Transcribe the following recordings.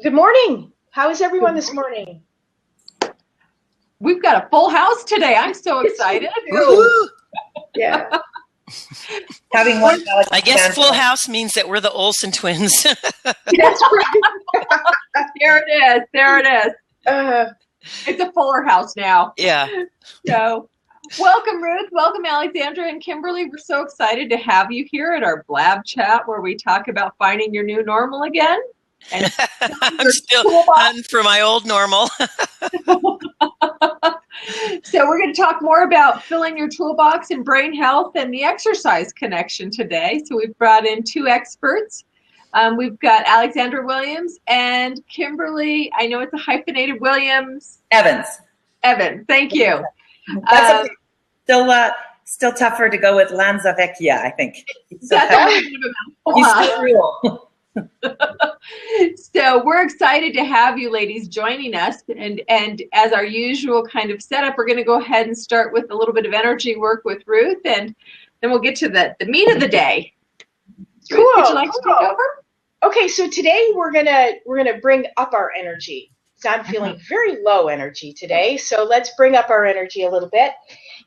Good morning. How is everyone this morning? We've got a full house today. I'm so excited. Yeah. Having one. I guess full house means that we're the Olsen twins. That's right. There it is. There it is. It's a fuller house now. Yeah. So, welcome, Ruth. Welcome, Alexandra and Kimberly. We're so excited to have you here at our Blab Chat where we talk about finding your new normal again. And I'm still hunting for my old normal. So we're going to talk more about filling your toolbox and brain health and the exercise connection today. So we've brought in two experts. We've got Alexandra Williams and Kimberly. I know it's a hyphenated Williams. Evans. Evan, thank you. That's still tougher to go with Lanza Vecchia, I think. That's a little bit of a mouthful. So we're excited to have you ladies joining us, and as our usual kind of setup, we're going to go ahead and start with a little bit of energy work with Ruth, and then we'll get to the meat of the day. Cool. Ruth, would you like to take over? Okay, so today we're gonna bring up our energy. So I'm feeling very low energy today, so let's bring up our energy a little bit,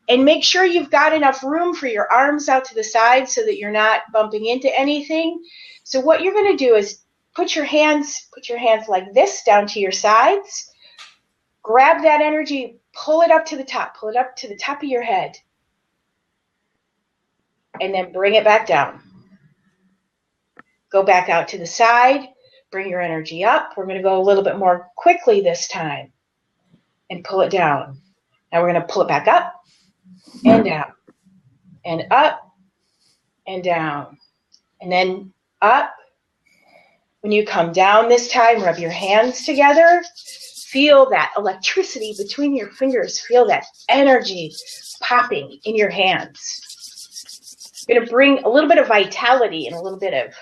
and make sure you've got enough room for your arms out to the side so that you're not bumping into anything. So what you're going to do is put your hands like this down to your sides. Grab that energy, pull it up to the top of your head. And then bring it back down. Go back out to the side, bring your energy up. We're going to go a little bit more quickly this time and pull it down. Now we're going to pull it back up and down and up and down and then up. When you come down this time, rub your hands together. Feel that electricity between your fingers. Feel that energy popping in your hands. We're going to bring a little bit of vitality and a little bit of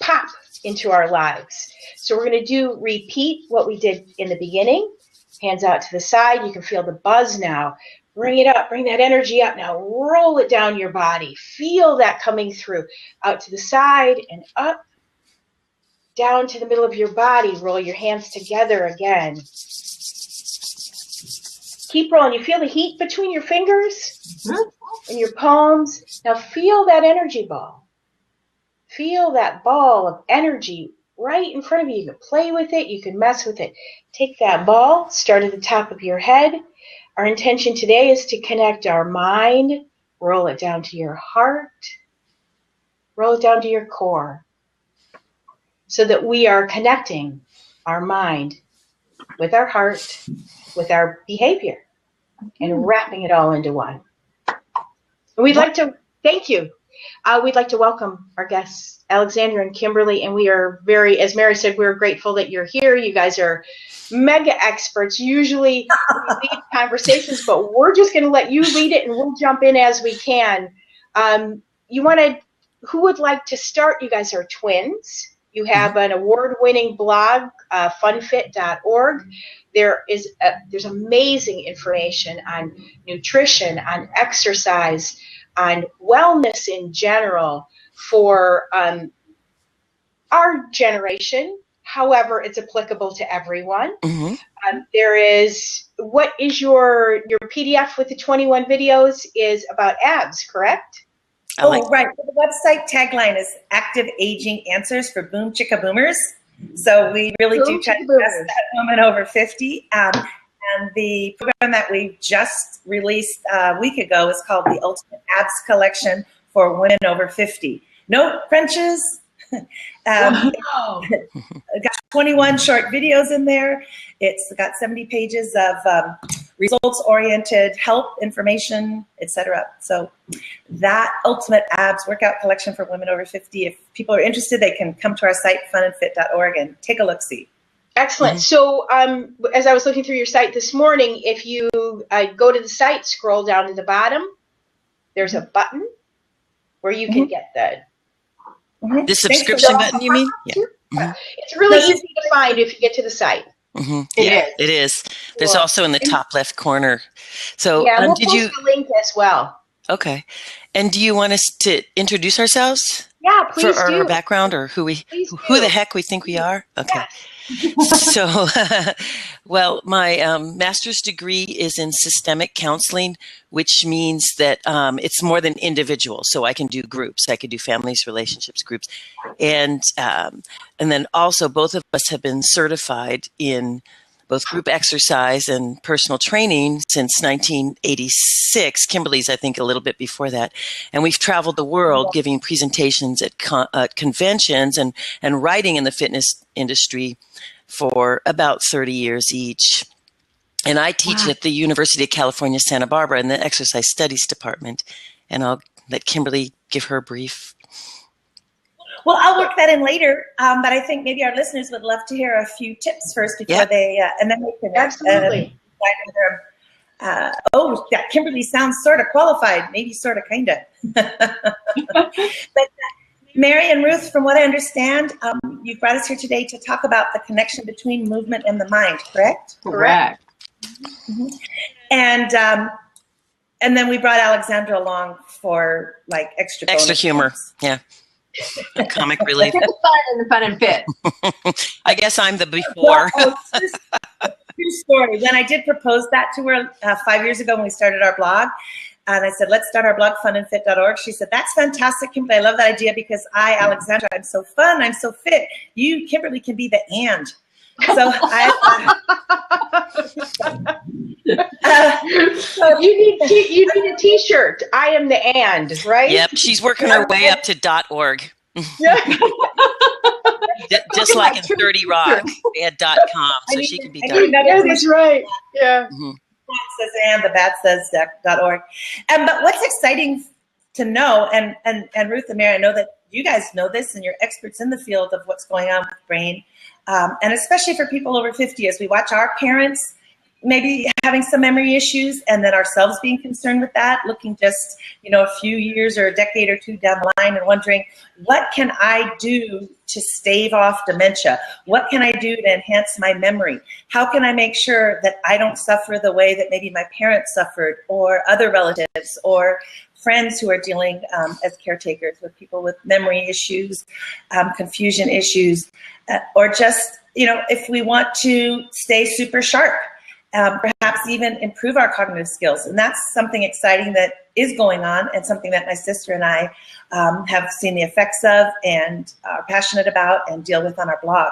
pop into our lives. So we're going to repeat what we did in the beginning. Hands out to the side. You can feel the buzz now. Bring it up. Bring that energy up. Now roll it down your body. Feel that coming through. Out to the side and up. Down to the middle of your body. Roll your hands together again. Keep rolling. You feel the heat between your fingers and your palms. Now feel that energy ball. Feel that ball of energy right in front of you. You can play with it. You can mess with it. Take that ball. Start at the top of your head. Our intention today is to connect our mind, roll it down to your heart, roll it down to your core, so that we are connecting our mind with our heart, with our behavior, and wrapping it all into one. And we'd like to thank you. We'd like to welcome our guests, Alexandra and Kimberly, and we are very, as Mary said, we're grateful that you're here. You guys are mega experts. Usually we lead conversations, but we're just going to let you lead it, and we'll jump in as we can. Who would like to start? You guys are twins. You have an award-winning blog, funfit.org. There's amazing information on nutrition, on exercise, on wellness in general for our generation. However, it's applicable to everyone. What is your PDF with the 21 videos is about abs, correct? Right. The website tagline is Active Aging Answers for Boom Chicka Boomers. So we really do try to address that woman over 50. And the program that we just released a week ago is called the Ultimate Abs Collection for Women Over 50. No crunches. Got 21 short videos in there. It's got 70 pages of results-oriented help, information, etc. So that Ultimate Abs Workout Collection for Women Over 50, if people are interested, they can come to our site, funandfit.org, and take a look-see. Excellent. So as I was looking through your site this morning, if you go to the site, scroll down to the bottom, there's a button where you can get the subscription button, you mean? Yeah. It's really easy to find if you get to the site. It is. There's also in the top left corner. So yeah, we'll post the link as well. Okay. And do you want us to introduce ourselves? Yeah, please for do. our background, or who Please the heck we think we are? Okay. Yes. So, well, my master's degree is in systemic counseling, which means that it's more than individual. So I can do groups, I could do families, relationships, groups, and then also both of us have been certified in both group exercise and personal training since 1986. Kimberly's, I think, a little bit before that. And we've traveled the world giving presentations at conventions and writing in the fitness industry for about 30 years each. And I teach at the University of California, Santa Barbara in the exercise studies department. And I'll let Kimberly give her a brief. Well, I'll work that in later, but I think maybe our listeners would love to hear a few tips first before they, and then we can Absolutely. That Kimberly sounds sort of qualified, maybe sort of, kind of. But Mary and Ruth, from what I understand, you've brought us here today to talk about the connection between movement and the mind, correct? Correct. Mm-hmm. And then we brought Alexandra along for like extra humor. Points. Yeah. Comic relief. Fun and fit. I guess I'm the before. True story. When I did propose that to her 5 years ago when we started our blog, and I said, let's start our blog, funandfit.org. She said, that's fantastic, Kimberly. I love that idea because Alexandra, I'm so fun, I'm so fit. You, Kimberly, can be the and. So you need a T-shirt. I am the and, right? Yep, she's working her way up to .org. Yeah. Just like in 30 Rock, they had .com, so she can be .org. Yeah, that's right. Yeah. Mm-hmm. Says and the bat says .org. But what's exciting to know, and Ruth and Mary, I know that you guys know this and you're experts in the field of what's going on with the brain, and especially for people over 50, as we watch our parents maybe having some memory issues and then ourselves being concerned with that, looking just, a few years or a decade or two down the line and wondering, what can I do to stave off dementia? What can I do to enhance my memory? How can I make sure that I don't suffer the way that maybe my parents suffered, or other relatives or friends who are dealing as caretakers with people with memory issues, confusion issues, or just, if we want to stay super sharp, perhaps even improve our cognitive skills. And that's something exciting that is going on, and something that my sister and I have seen the effects of and are passionate about and deal with on our blog.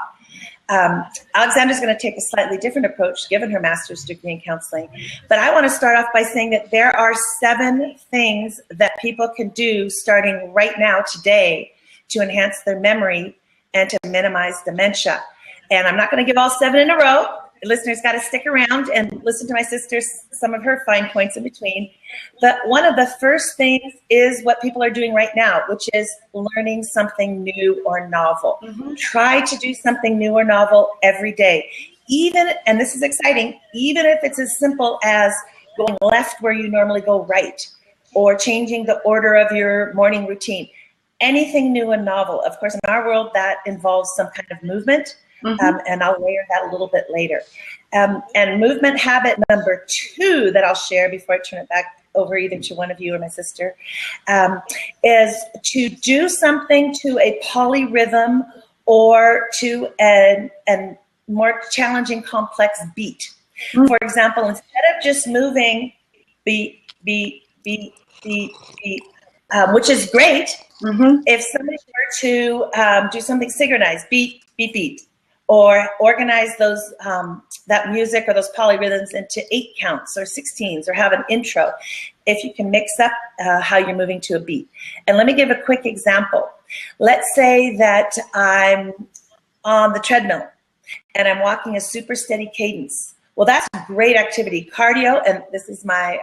Alexandra's going to take a slightly different approach given her master's degree in counseling. But I want to start off by saying that there are 7 things that people can do starting right now today to enhance their memory and to minimize dementia. And I'm not going to give all 7 in a row. The listeners got to stick around and listen to my sister's, some of her fine points in between. But one of the first things is what people are doing right now, which is learning something new or novel. Mm-hmm. Try to do something new or novel every day. Even, and this is exciting, even if it's as simple as going left where you normally go right, or changing the order of your morning routine. Anything new and novel. Of course, in our world, that involves some kind of movement. Mm-hmm. And I'll layer that a little bit later. And movement habit number 2 that I'll share before I turn it back over either to one of you or my sister, is to do something to a polyrhythm or to a more challenging, complex beat. Mm-hmm. For example, instead of just moving beat, beat, beat, beat, beat, which is great, mm-hmm. if somebody were to do something synchronized, beat, beat, beat, or organize those that music or those polyrhythms into 8 counts or 16s, or have an intro, if you can mix up how you're moving to a beat. And let me give a quick example. Let's say that I'm on the treadmill and I'm walking a super steady cadence. Well, that's a great activity. Cardio, and this is my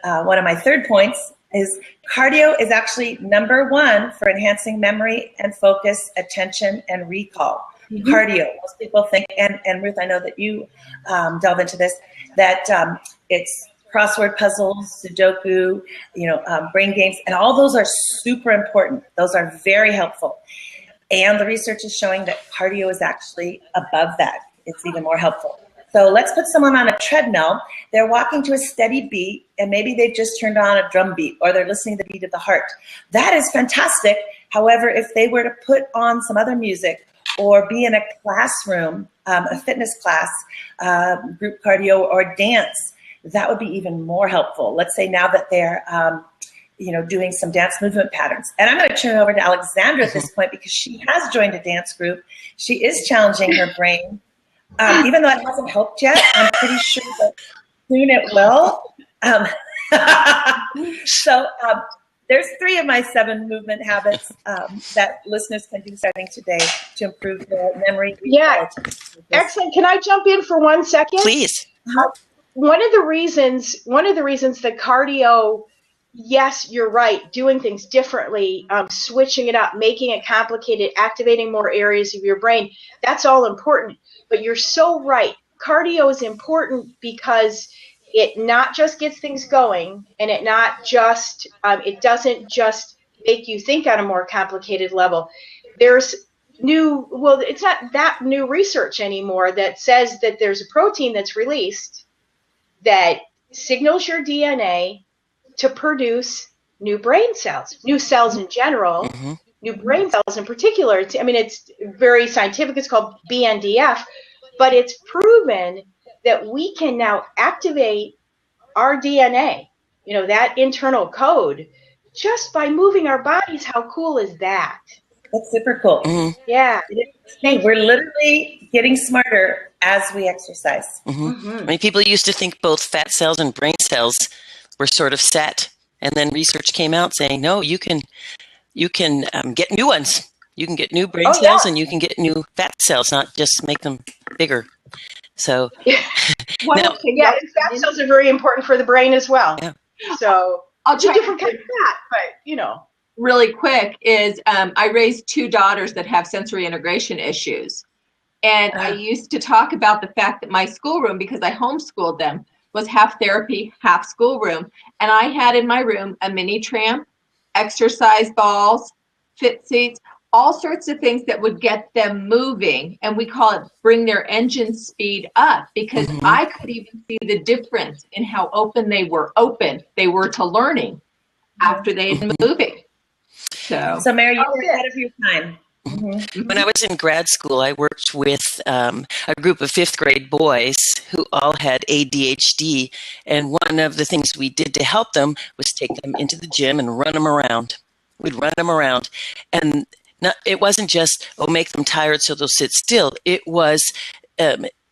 one of my 3rd points, is cardio is actually number 1 for enhancing memory and focus, attention, and recall. Mm-hmm. Cardio. Most people think, and Ruth, I know that you delve into this, that it's crossword puzzles, Sudoku, brain games, and all those are super important. Those are very helpful. And the research is showing that cardio is actually above that. It's even more helpful. So let's put someone on a treadmill. They're walking to a steady beat, and maybe they've just turned on a drum beat, or they're listening to the beat of the heart. That is fantastic. However, if they were to put on some other music or be in a classroom, a fitness class, group cardio, or dance, that would be even more helpful. Let's say now that they're doing some dance movement patterns. And I'm going to turn it over to Alexandra at this point because she has joined a dance group. She is challenging her brain. Even though it hasn't helped yet, I'm pretty sure that soon it will. So there's 3 of my 7 movement habits that listeners can do starting today to improve their memory. Yeah, excellent. Can I jump in for 1 second? Please. One of the reasons that cardio, yes, you're right, doing things differently, switching it up, making it complicated, activating more areas of your brain, that's all important. But you're so right. Cardio is important because it not just gets things going, and it doesn't just make you think on a more complicated level. There's it's not that new research anymore that says that there's a protein that's released that signals your DNA to produce new brain cells, new cells in general, new brain cells in particular. It's very scientific. It's called BNDF, but it's proven that we can now activate our DNA, that internal code, just by moving our bodies. How cool is that? That's super cool. Yeah. We're literally getting smarter as we exercise. I mean, people used to think both fat cells and brain cells were sort of set. And then research came out saying, no, you can get new ones. You can get new brain cells and you can get new fat cells, not just make them bigger. So, fat cells are very important for the brain as well. Yeah. So I'll try a different kind of fat, but really quick is I raised 2 daughters that have sensory integration issues. And I used to talk about the fact that my schoolroom, because I homeschooled them, was half therapy, half schoolroom. And I had in my room a mini tramp, exercise balls, fit seats, all sorts of things that would get them moving. And we call it bring their engine speed up, because I could even see the difference in how open they were to learning after they had been moving. So Mary, you're ahead of your time. When I was in grad school, I worked with a group of 5th grade boys who all had ADHD. And one of the things we did to help them was take them into the gym and run them around. We'd run them around. And it wasn't just, make them tired so they'll sit still. It was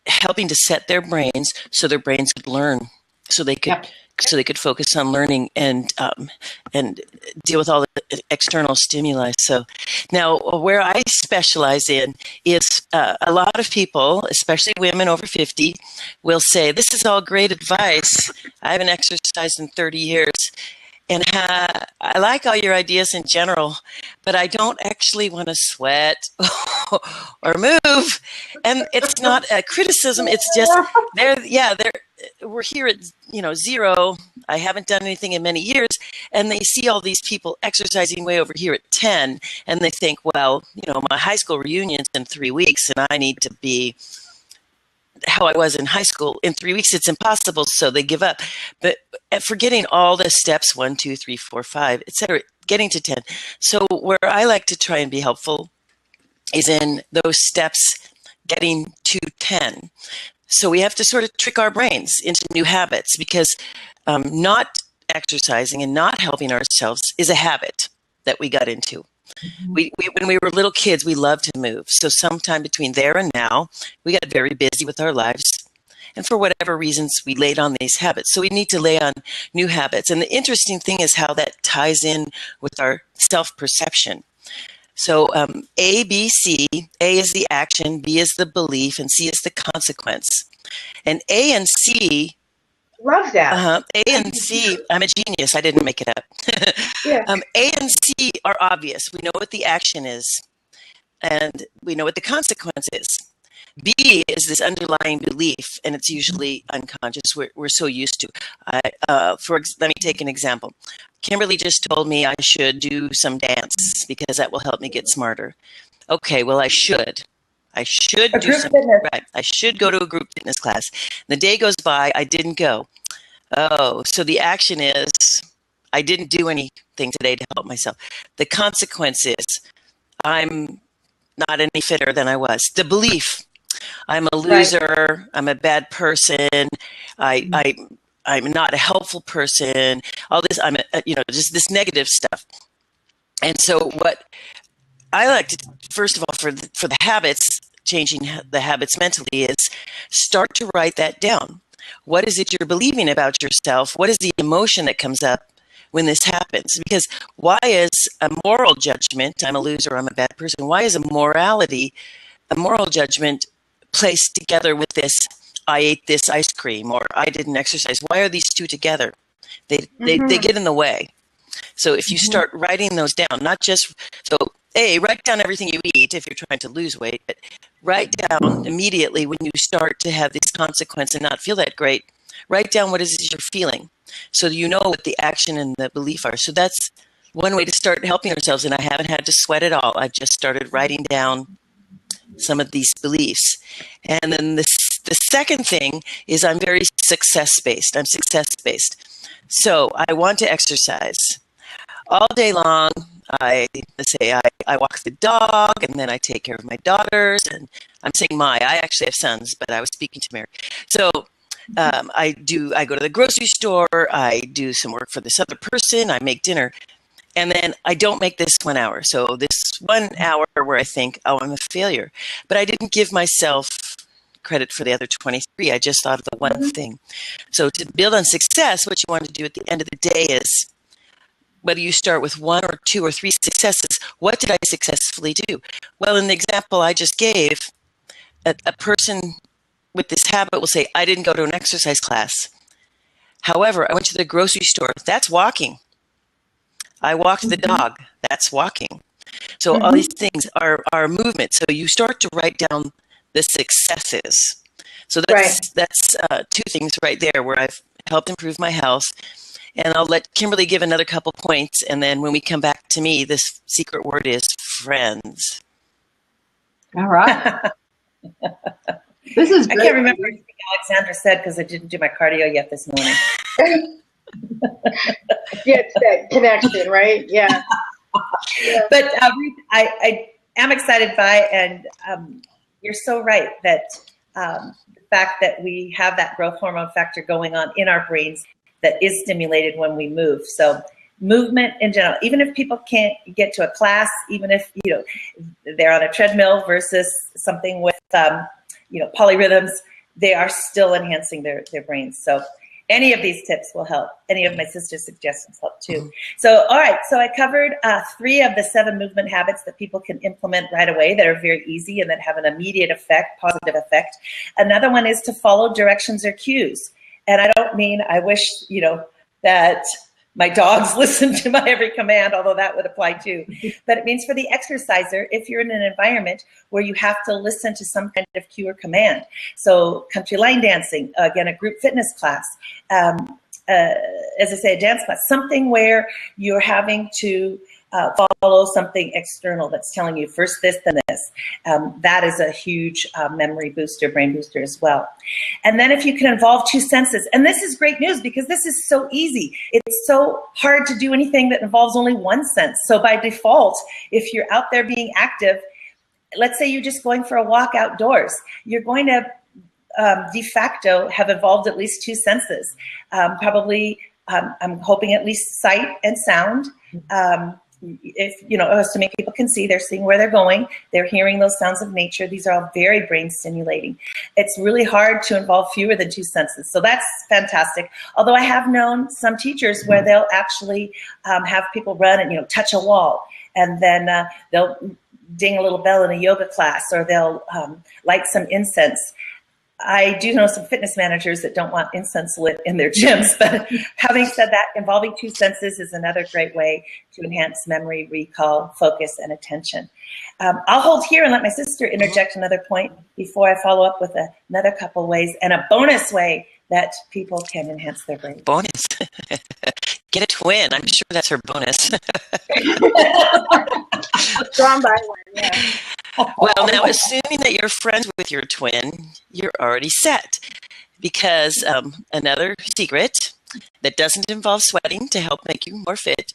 helping to set their brains so their brains could learn, so they could focus on learning and deal with all the external stimuli. So now where I specialize in is a lot of people, especially women over 50, will say, this is all great advice. I haven't exercised in 30 years. And I like all your ideas in general, but I don't actually want to sweat or move. And it's not a criticism. It's just we're here at 0. I haven't done anything in many years, and they see all these people exercising way over here at 10, and they think, well, my high school reunion's in 3 weeks, and I need to be how I was in high school. In 3 weeks, it's impossible, so they give up. But forgetting all the steps, 1, 2, 3, 4, 5, etc., getting to 10. So where I like to try and be helpful is in those steps getting to 10. So we have to sort of trick our brains into new habits, because not exercising and not helping ourselves is a habit that we got into. We when we were little kids, we loved to move. So sometime between there and now, we got very busy with our lives. And for whatever reasons, we laid on these habits. So we need to lay on new habits. And the interesting thing is how that ties in with our self-perception. So A, B, C, A is the action, B is the belief, and C is the consequence. And A and C... Love that. A and C, I'm a genius. I didn't make it up. Yeah. A and C are obvious. We know what the action is, and we know what the consequence is. B is this underlying belief, and it's usually unconscious. We're so used to. Let me take an example. Kimberly just told me I should do some dance because that will help me get smarter. Okay, well, I should do something. Right. I should go to a group fitness class. The day goes by, I didn't go. Oh, so the action is I didn't do anything today to help myself. The consequence is I'm not any fitter than I was. The belief, I'm a loser, right. I'm a bad person, I'm not a helpful person, all this, just this negative stuff. And so what I like to, first of all, for the habits, changing the habits mentally, is start to write that down. What is it you're believing about yourself? What is the emotion that comes up when this happens? Because why is a moral judgment, I'm a loser, I'm a bad person, why is a moral judgment placed together with this, I ate this ice cream, or I didn't exercise? Why are these two together? They get in the way. So if you start writing those down, not just, so write down everything you eat if you're trying to lose weight, but write down immediately when you start to have these consequences and not feel that great, write down what it is you're feeling so you know what the action and the belief are. So that's one way to start helping ourselves, and I haven't had to sweat at all. I've just started writing down some of these beliefs. And then the second thing is I'm very success-based. I'm success-based. So I want to exercise all day long. I walk the dog, and then I take care of my daughters, and I'm saying I actually have sons, but I was speaking to Mary. So I go to the grocery store, I do some work for this other person, I make dinner, and then I don't make this 1 hour. So this 1 hour where I think, oh, I'm a failure, but I didn't give myself credit for the other 23. I just thought of the one thing. So to build on success, what you want to do at the end of the day is, whether you start with 1 or 2 or 3 successes, what did I successfully do? Well, in the example I just gave, a person with this habit will say, I didn't go to an exercise class. However, I went to the grocery store. That's walking. I walked the dog. That's walking. So all these things are movement. So you start to write down the successes. So that's 2 things right there where I've helped improve my health. And I'll let Kimberly give another couple points. And then when we come back to me, this secret word is friends. All right. This is great. I can't remember anything Alexandra said because I didn't do my cardio yet this morning. Yeah, it's that connection, right? Yeah. But I am excited by, and you're so right that the fact that we have that growth hormone factor going on in our brains that is stimulated when we move. So movement in general, even if people can't get to a class, even if they're on a treadmill versus something with polyrhythms, they are still enhancing their brains. So any of these tips will help. Any of my sister's suggestions help too. So all right, so I covered 3 of the 7 movement habits that people can implement right away that are very easy and that have an immediate effect, positive effect. Another one is to follow directions or cues. And I don't mean I wish, that my dogs listen to my every command, although that would apply too. But it means for the exerciser, if you're in an environment where you have to listen to some kind of cue or command. So country line dancing, again, a group fitness class, as I say, a dance class, something where you're having to follow something external that's telling you first this, then this. That is a huge memory booster, brain booster as well. And then if you can involve 2 senses, and this is great news because this is so easy. It's so hard to do anything that involves only 1 sense. So by default, if you're out there being active, let's say you're just going for a walk outdoors, you're going to de facto have evolved at least 2 senses. Probably, I'm hoping at least sight and sound. Assuming people can see, they're seeing where they're going, they're hearing those sounds of nature. These are all very brain stimulating. It's really hard to involve fewer than 2 senses. So that's fantastic. Although I have known some teachers where they'll actually have people run and, touch a wall, and then they'll ding a little bell in a yoga class, or they'll light some incense. I do know some fitness managers that don't want incense lit in their gyms, but having said that, involving 2 senses is another great way to enhance memory, recall, focus, and attention. I'll hold here and let my sister interject another point before I follow up with another couple ways and a bonus way that people can enhance their brain. Bonus. Get a twin. I'm sure that's her bonus. Drawn by one, yeah. Well, now, assuming that you're friends with your twin, you're already set. Because another secret, that doesn't involve sweating to help make you more fit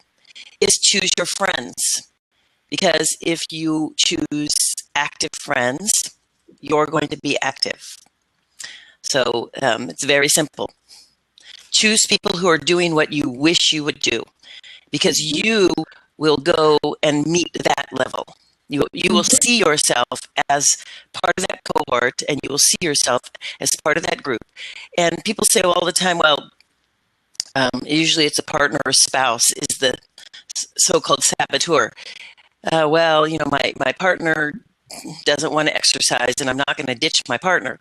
is choose your friends. Because if you choose active friends, you're going to be active. So it's very simple. Choose people who are doing what you wish you would do, because you will go and meet that level. You will see yourself as part of that cohort, and you will see yourself as part of that group. And people say all the time, well, usually it's a partner or spouse is the so-called saboteur. Well, you know, my partner doesn't want to exercise, and I'm not going to ditch my partner.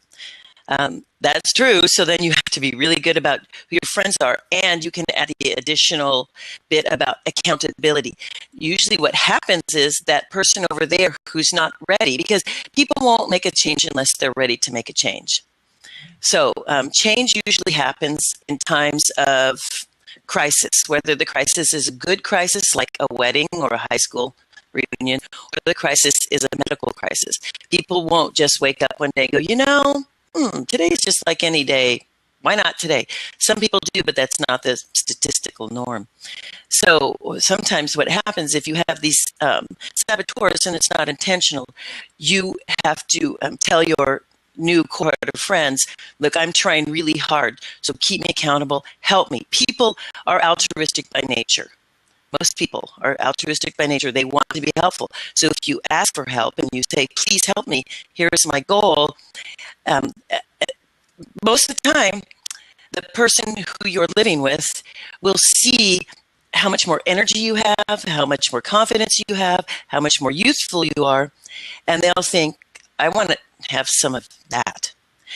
That's true. So then you have to be really good about who your friends are, and you can add the additional bit about accountability. Usually what happens is that person over there who's not ready, because people won't make a change unless they're ready to make a change. So change usually happens in times of crisis, whether the crisis is a good crisis like a wedding or a high school reunion, or the crisis is a medical crisis. People won't just wake up one day and go, you know, today's just like any day. Why not today? Some people do, but that's not the statistical norm. So sometimes what happens if you have these saboteurs and it's not intentional, you have to tell your new cohort of friends, look, I'm trying really hard, so keep me accountable, help me. People are altruistic by nature. Most people are altruistic by nature. They want to be helpful. So if you ask for help and you say, please help me, here's my goal, most of the time, the person who you're living with will see how much more energy you have, how much more confidence you have, how much more youthful you are, and they'll think, I want to have some of that.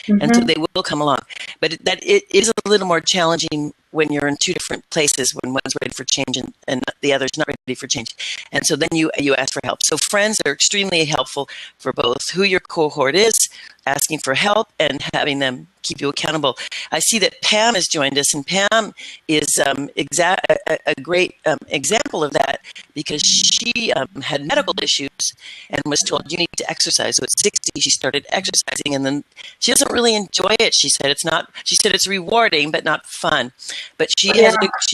And so they will come along. But it is a little more challenging when you're in two different places, when one's ready for change and the other's not ready for change. And so then you ask for help. So friends are extremely helpful for both who your cohort is, asking for help, and having them keep you accountable. I see that Pam has joined us, and Pam is a great example of that, because she had medical issues and was told you need to exercise. So at 60, she started exercising, and then she doesn't really enjoy it. She said it's rewarding but not fun. But she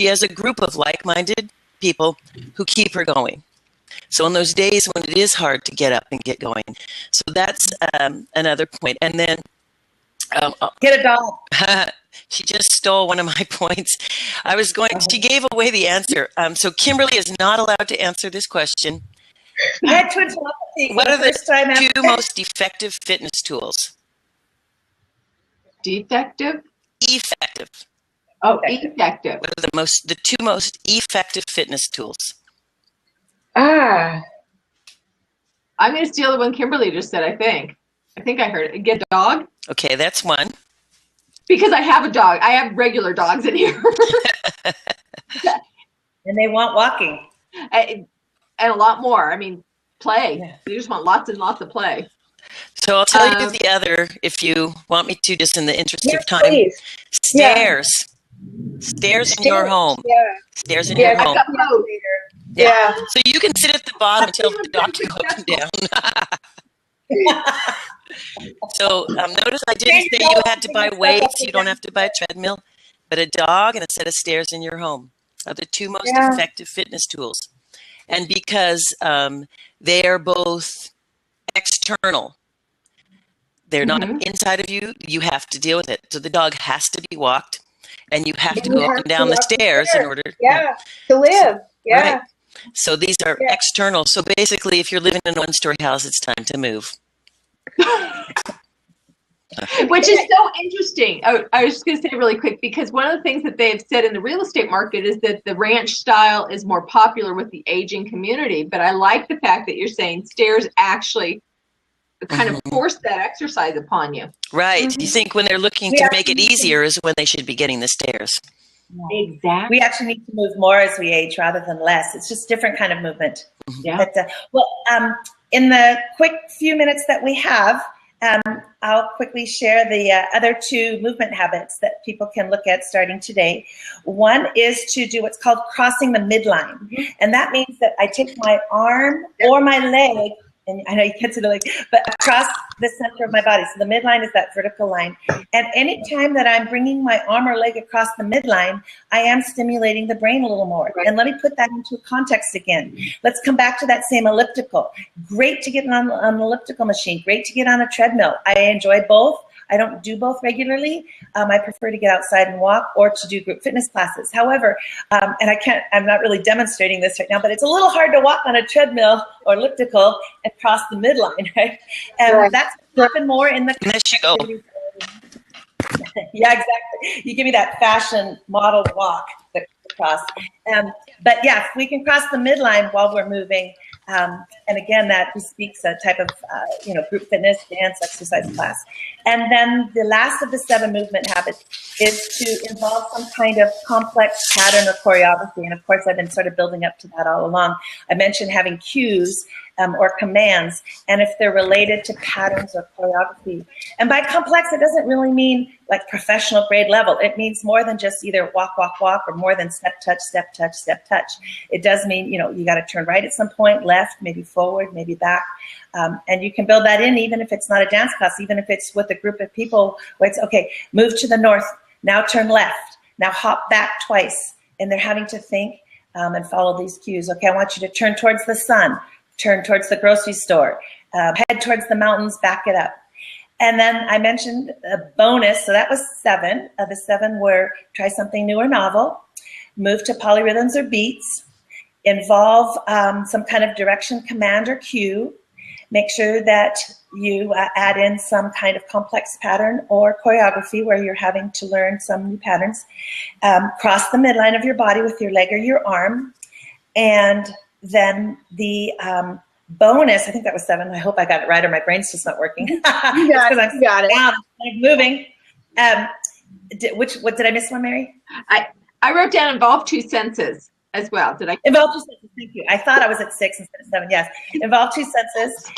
has a group of like-minded people who keep her going. So in those days when it is hard to get up and get going. So that's another point. And then get a dog. She just stole one of my points. She gave away the answer. So Kimberly is not allowed to answer this question. I had twin telepathy. What are the two most effective fitness tools? Defective? Effective. Oh, effective. What are the two most effective fitness tools? Ah. I'm going to steal the one Kimberly just said, I think. I think I heard it. Get a dog. Okay, that's one. Because I have a dog. I have regular dogs in here. And they want walking. And a lot more. I mean, play. Yeah. They just want lots and lots of play. So I'll tell you the other, if you want me to, just in the interest of time. Please. Stairs. Yeah. Stairs in your home. Yeah. Stairs in your home. Yeah. So you can sit at the bottom and tell the dog to go up and down. So notice I didn't say you had to buy weights. You don't have to buy a treadmill. But a dog and a set of stairs in your home are the two most effective fitness tools. And because they are both external, they're not inside of you, you have to deal with it. So the dog has to be walked, and you have to go up and down the stairs in order to live. Yeah. Right. So these are external. So basically, if you're living in a one-story house, it's time to move. Which is so interesting. I was just going to say really quick, because one of the things that they've said in the real estate market is that the ranch style is more popular with the aging community. But I like the fact that you're saying stairs actually kind of force that exercise upon you. Right. You think when they're looking to make it easier is when they should be getting the stairs. Exactly. We actually need to move more as we age rather than less. It's just different kind of movement. Yeah. But, in the quick few minutes that we have, I'll quickly share the other two movement habits that people can look at starting today. One is to do what's called crossing the midline. And that means that I take my arm or my leg and I know you can't see the leg, but across the center of my body. So the midline is that vertical line. And anytime that I'm bringing my arm or leg across the midline, I am stimulating the brain a little more. Right. And let me put that into context again. Let's come back to that same elliptical. Great to get on an elliptical machine. Great to get on a treadmill. I enjoy both. I don't do both regularly. I prefer to get outside and walk or to do group fitness classes. However, and I'm not really demonstrating this right now, but it's a little hard to walk on a treadmill or elliptical and cross the midline, right? And that's happened more in the— There you go. Yeah, exactly. You give me that fashion model walk that across. But yeah, if we can cross the midline while we're moving, and again, that bespeaks a type of, group fitness, dance, exercise class. And then the last of the 7 movement habits is to involve some kind of complex pattern or choreography. And of course, I've been sort of building up to that all along. I mentioned having cues or commands, and if they're related to patterns or choreography. And by complex, it doesn't really mean like professional grade level. It means more than just either walk, walk, walk, or more than step, touch, step, touch, step, touch. It does mean, you got to turn right at some point, left, maybe forward, maybe back. And you can build that in even if it's not a dance class, even if it's with a group of people where it's, okay, move to the north, now turn left, now hop back twice. And they're having to think and follow these cues. Okay, I want you to turn towards the sun, turn towards the grocery store, head towards the mountains, back it up. And then I mentioned a bonus, so that was 7. Of the 7 were try something new or novel, move to polyrhythms or beats, involve some kind of direction, command, or cue, make sure that you add in some kind of complex pattern or choreography where you're having to learn some new patterns, cross the midline of your body with your leg or your arm, and then the bonus, I think that was 7. I hope I got it right, or my brain's just not working. You got it. I'm moving. What did I miss one, Mary? I wrote down involve 2 senses as well. Did I? Involve 2 senses. Thank you. I thought I was at 6 instead of 7. Yes. Involve 2 senses.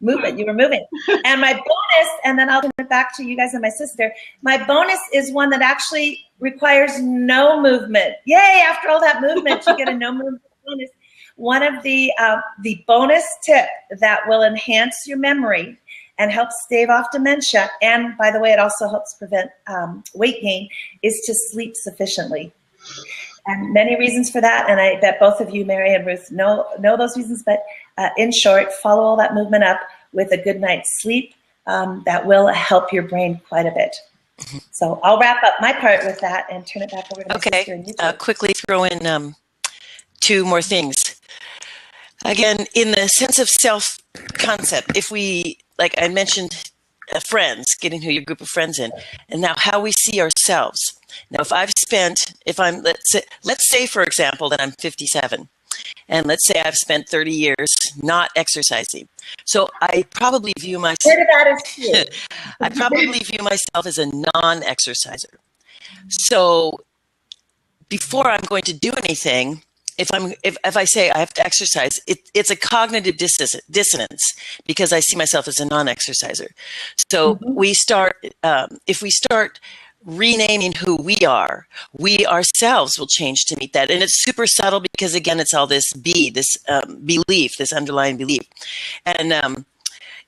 Movement. You were moving. And my bonus, and then I'll turn it back to you guys and my sister. My bonus is one that actually requires no movement. Yay! After all that movement, you get a no movement bonus. One of the bonus tip that will enhance your memory and help stave off dementia, and by the way, it also helps prevent weight gain, is to sleep sufficiently. And many reasons for that, and I bet both of you, Mary and Ruth, know those reasons, but in short, follow all that movement up with a good night's sleep. That will help your brain quite a bit. So I'll wrap up my part with that and turn it back over to my sister. Okay, quickly throw in 2 more things. Again, in the sense of self-concept, if we, like I mentioned, friends, getting who your group of friends in, and now how we see ourselves. Now, let's say, for example, that I'm 57, and let's say I've spent 30 years not exercising. So I probably view myself, I probably view myself as a non-exerciser. So before I'm going to do anything, if I say I have to exercise, it's a cognitive dissonance because I see myself as a non-exerciser. So if we start renaming who we are, we ourselves will change to meet that. And it's super subtle because, again, it's all this belief, this underlying belief. And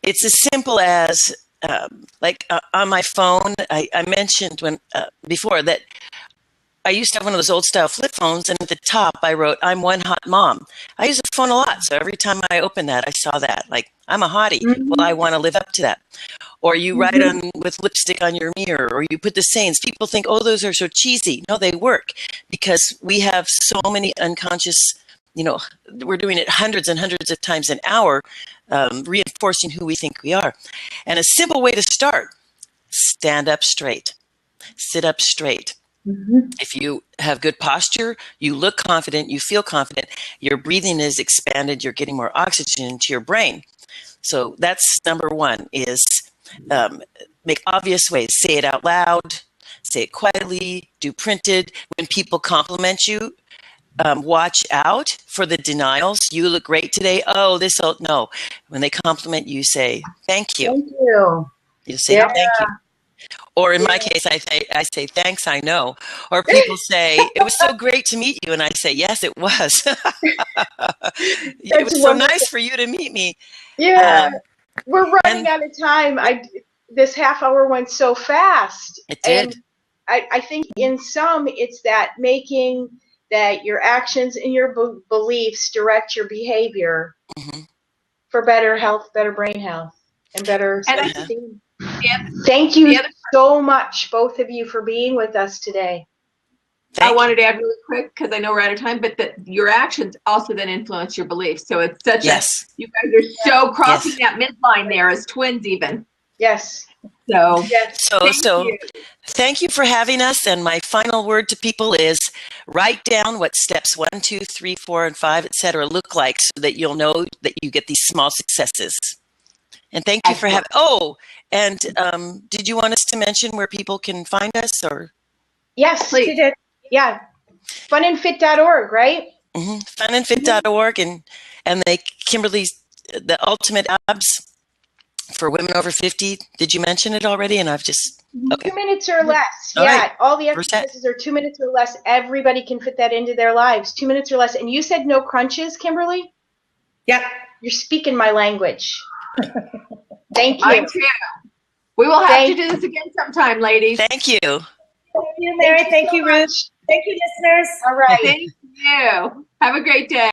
it's as simple as, on my phone, I mentioned before that I used to have one of those old style flip phones, and at the top I wrote, "I'm one hot mom." I use the phone a lot, so every time I open that, I saw that. Like, I'm a hottie. Mm-hmm. Well, I want to live up to that. Or you write on with lipstick on your mirror, or you put the sayings. People think, oh, those are so cheesy. No, they work because we have so many unconscious, we're doing it hundreds and hundreds of times an hour, reinforcing who we think we are. And a simple way to start, stand up straight, sit up straight. Mm-hmm. If you have good posture, you look confident, you feel confident, your breathing is expanded, you're getting more oxygen into your brain. So that's number 1 is make obvious ways. Say it out loud, say it quietly, do printed. When people compliment you, watch out for the denials. You look great today. Oh, no. When they compliment you, say, thank you. Thank you. You say, thank you. Or in my case, I say, thanks, I know. Or people say, it was so great to meet you. And I say, yes, it was. It was so nice for you to meet me. Yeah. We're running out of time. This half hour went so fast. It did. And I think in some, it's that making that your actions and your beliefs direct your behavior for better health, better brain health, and better self-esteem. Thank you so much, both of you, for being with us today. I wanted to add really quick, because I know we're out of time, but that your actions also then influence your beliefs. So it's such you guys are so crossing that midline there as twins even. Yes. So, thank you for having us. And my final word to people is write down what steps 1, 2, 3, 4, and 5, etc. look like, so that you'll know that you get these small successes. And thank you for having. Oh, and did you want us to mention where people can find us, or? Yes, please. You did. Yeah, funandfit.org, right? Funandfit.org, and Kimberly's the Ultimate Abs for women over 50. Did you mention it already? And I've just 2 minutes or less. All the exercises are 2 minutes or less. Everybody can fit that into their lives. 2 minutes or less. And you said no crunches, Kimberly? Yep. You're speaking my language. Thank you. Mine too. We will have to do this again sometime, ladies. Thank you. Thank you, Mary. Thank you, Ruth. Thank you, listeners. All right. Thank you. Have a great day.